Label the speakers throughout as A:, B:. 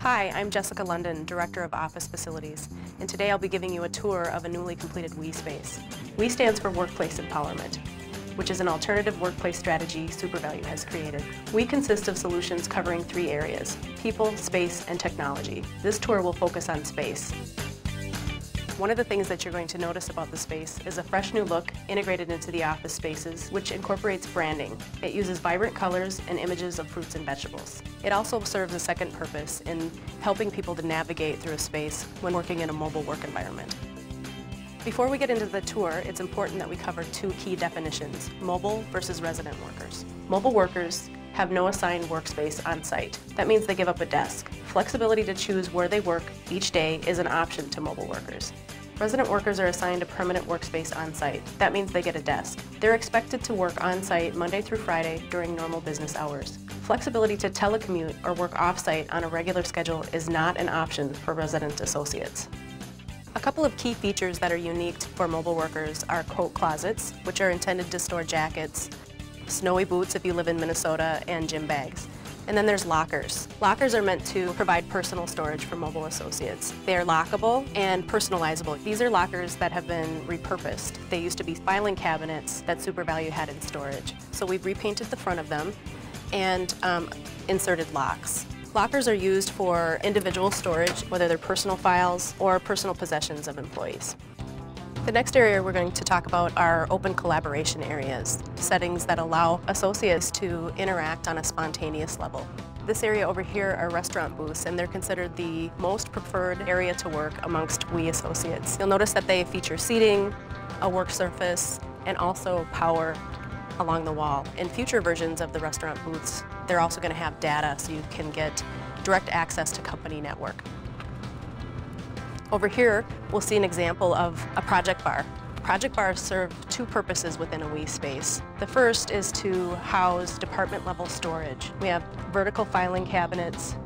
A: Hi, I'm Jessica London, Director of Office Facilities, and today I'll be giving you a tour of a newly completed WE space. WE stands for Workplace Empowerment, which is an alternative workplace strategy SuperValue has created. WE consists of solutions covering three areas: people, space, and technology. This tour will focus on space. One of the things that you're going to notice about the space is a fresh new look integrated into the office spaces, which incorporates branding. It uses vibrant colors and images of fruits and vegetables. It also serves a second purpose in helping people to navigate through a space when working in a mobile work environment. Before we get into the tour, it's important that we cover two key definitions: mobile versus resident workers. Mobile workers have no assigned workspace on site. That means they give up a desk. Flexibility to choose where they work each day is an option to mobile workers. Resident workers are assigned a permanent workspace on site. That means they get a desk. They're expected to work on site Monday through Friday during normal business hours. Flexibility to telecommute or work off-site on a regular schedule is not an option for resident associates. A couple of key features that are unique for mobile workers are coat closets, which are intended to store jackets, snowy boots if you live in Minnesota, and gym bags. And then there's lockers. Lockers are meant to provide personal storage for mobile associates. They are lockable and personalizable. These are lockers that have been repurposed. They used to be filing cabinets that SuperValue had in storage. So we've repainted the front of them and inserted locks. Lockers are used for individual storage, whether they're personal files or personal possessions of employees. The next area we're going to talk about are open collaboration areas, settings that allow associates to interact on a spontaneous level. This area over here are restaurant booths, and they're considered the most preferred area to work amongst WE associates. You'll notice that they feature seating, a work surface, and also power along the wall. In future versions of the restaurant booths, they're also going to have data so you can get direct access to company network. Over here, we'll see an example of a project bar. Project bars serve two purposes within a WE space. The first is to house department-level storage. We have vertical filing cabinets,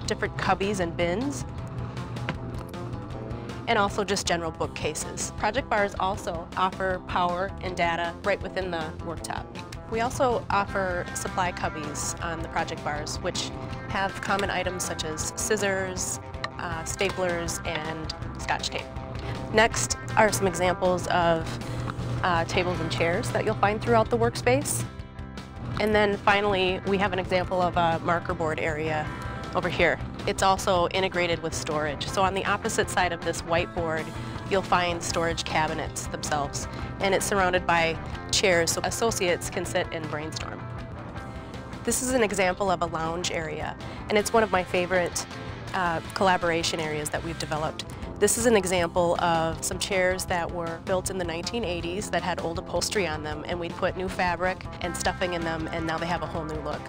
A: different cubbies and bins, and also just general bookcases. Project bars also offer power and data right within the worktop. We also offer supply cubbies on the project bars, which have common items such as scissors, staplers, and Scotch tape. Next are some examples of tables and chairs that you'll find throughout the workspace. And then finally, we have an example of a marker board area over here. It's also integrated with storage. So on the opposite side of this whiteboard, you'll find storage cabinets themselves, and it's surrounded by chairs so associates can sit and brainstorm. This is an example of a lounge area, and it's one of my favorite collaboration areas that we've developed. This is an example of some chairs that were built in the 1980s that had old upholstery on them, and we put new fabric and stuffing in them, and now they have a whole new look.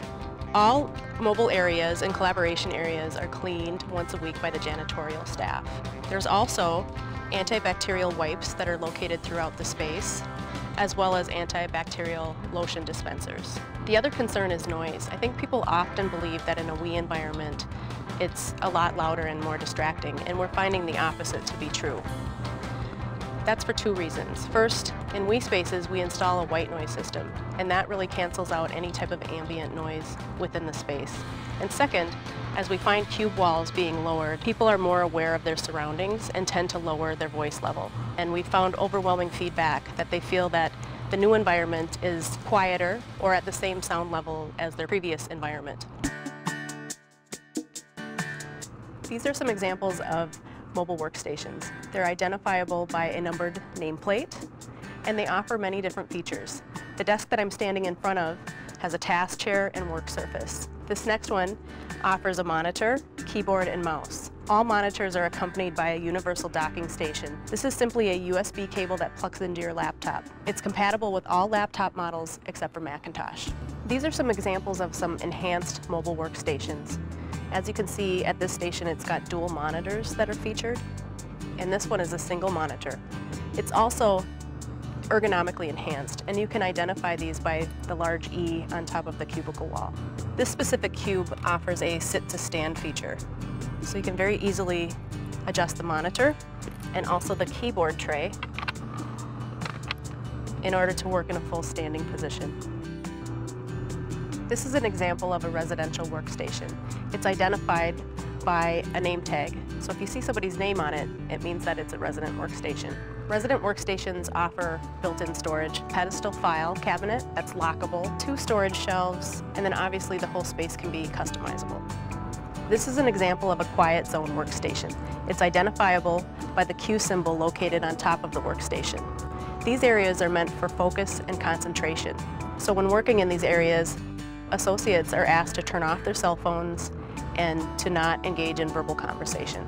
A: All mobile areas and collaboration areas are cleaned once a week by the janitorial staff. There's also antibacterial wipes that are located throughout the space, as well as antibacterial lotion dispensers. The other concern is noise. I think people often believe that in a WE environment, it's a lot louder and more distracting, and we're finding the opposite to be true. That's for two reasons. First, in WE spaces, we install a white noise system, and that really cancels out any type of ambient noise within the space. And second, as we find cube walls being lowered, people are more aware of their surroundings and tend to lower their voice level. And we found overwhelming feedback that they feel that the new environment is quieter or at the same sound level as their previous environment. These are some examples of mobile workstations. They're identifiable by a numbered nameplate, and they offer many different features. The desk that I'm standing in front of has a task chair and work surface. This next one offers a monitor, keyboard, and mouse. All monitors are accompanied by a universal docking station. This is simply a USB cable that plugs into your laptop. It's compatible with all laptop models except for Macintosh. These are some examples of some enhanced mobile workstations. As you can see at this station, it's got dual monitors that are featured, and this one is a single monitor. It's also ergonomically enhanced, and you can identify these by the large E on top of the cubicle wall. This specific cube offers a sit-to-stand feature, so you can very easily adjust the monitor and also the keyboard tray in order to work in a full standing position. This is an example of a residential workstation. It's identified by a name tag. So if you see somebody's name on it, it means that it's a resident workstation. Resident workstations offer built-in storage, pedestal file cabinet that's lockable, 2 storage shelves, and then obviously the whole space can be customizable. This is an example of a quiet zone workstation. It's identifiable by the Q symbol located on top of the workstation. These areas are meant for focus and concentration. So when working in these areas, associates are asked to turn off their cell phones and to not engage in verbal conversation.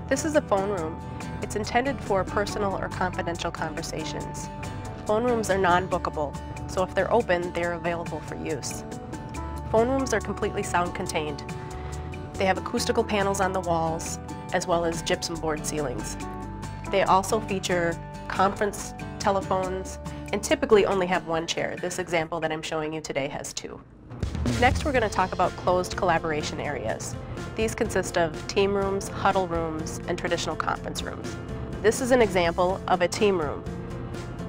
A: This is a phone room. It's intended for personal or confidential conversations. Phone rooms are non-bookable, so if they're open, they're available for use. Phone rooms are completely sound contained. They have acoustical panels on the walls, as well as gypsum board ceilings. They also feature conference telephones and typically only have 1 chair. This example that I'm showing you today has 2. Next, we're going to talk about closed collaboration areas. These consist of team rooms, huddle rooms, and traditional conference rooms. This is an example of a team room.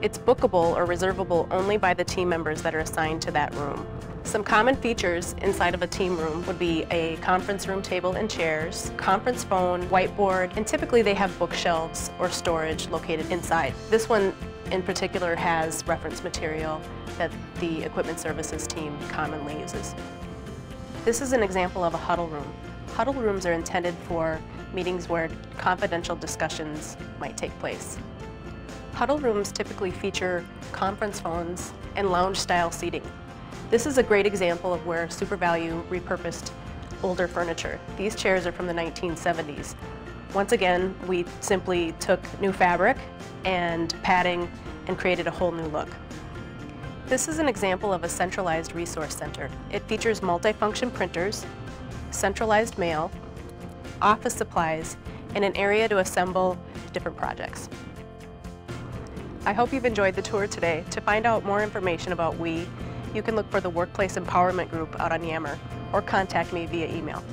A: It's bookable or reservable only by the team members that are assigned to that room. Some common features inside of a team room would be a conference room table and chairs, conference phone, whiteboard, and typically they have bookshelves or storage located inside. This one in particular has reference material that the equipment services team commonly uses. This is an example of a huddle room. Huddle rooms are intended for meetings where confidential discussions might take place. Huddle rooms typically feature conference phones and lounge-style seating. This is a great example of where SuperValue repurposed older furniture. These chairs are from the 1970s. Once again, we simply took new fabric and padding and created a whole new look. This is an example of a centralized resource center. It features multifunction printers, centralized mail, office supplies, and an area to assemble different projects. I hope you've enjoyed the tour today. To find out more information about WE, you can look for the Workplace Empowerment Group out on Yammer or contact me via email.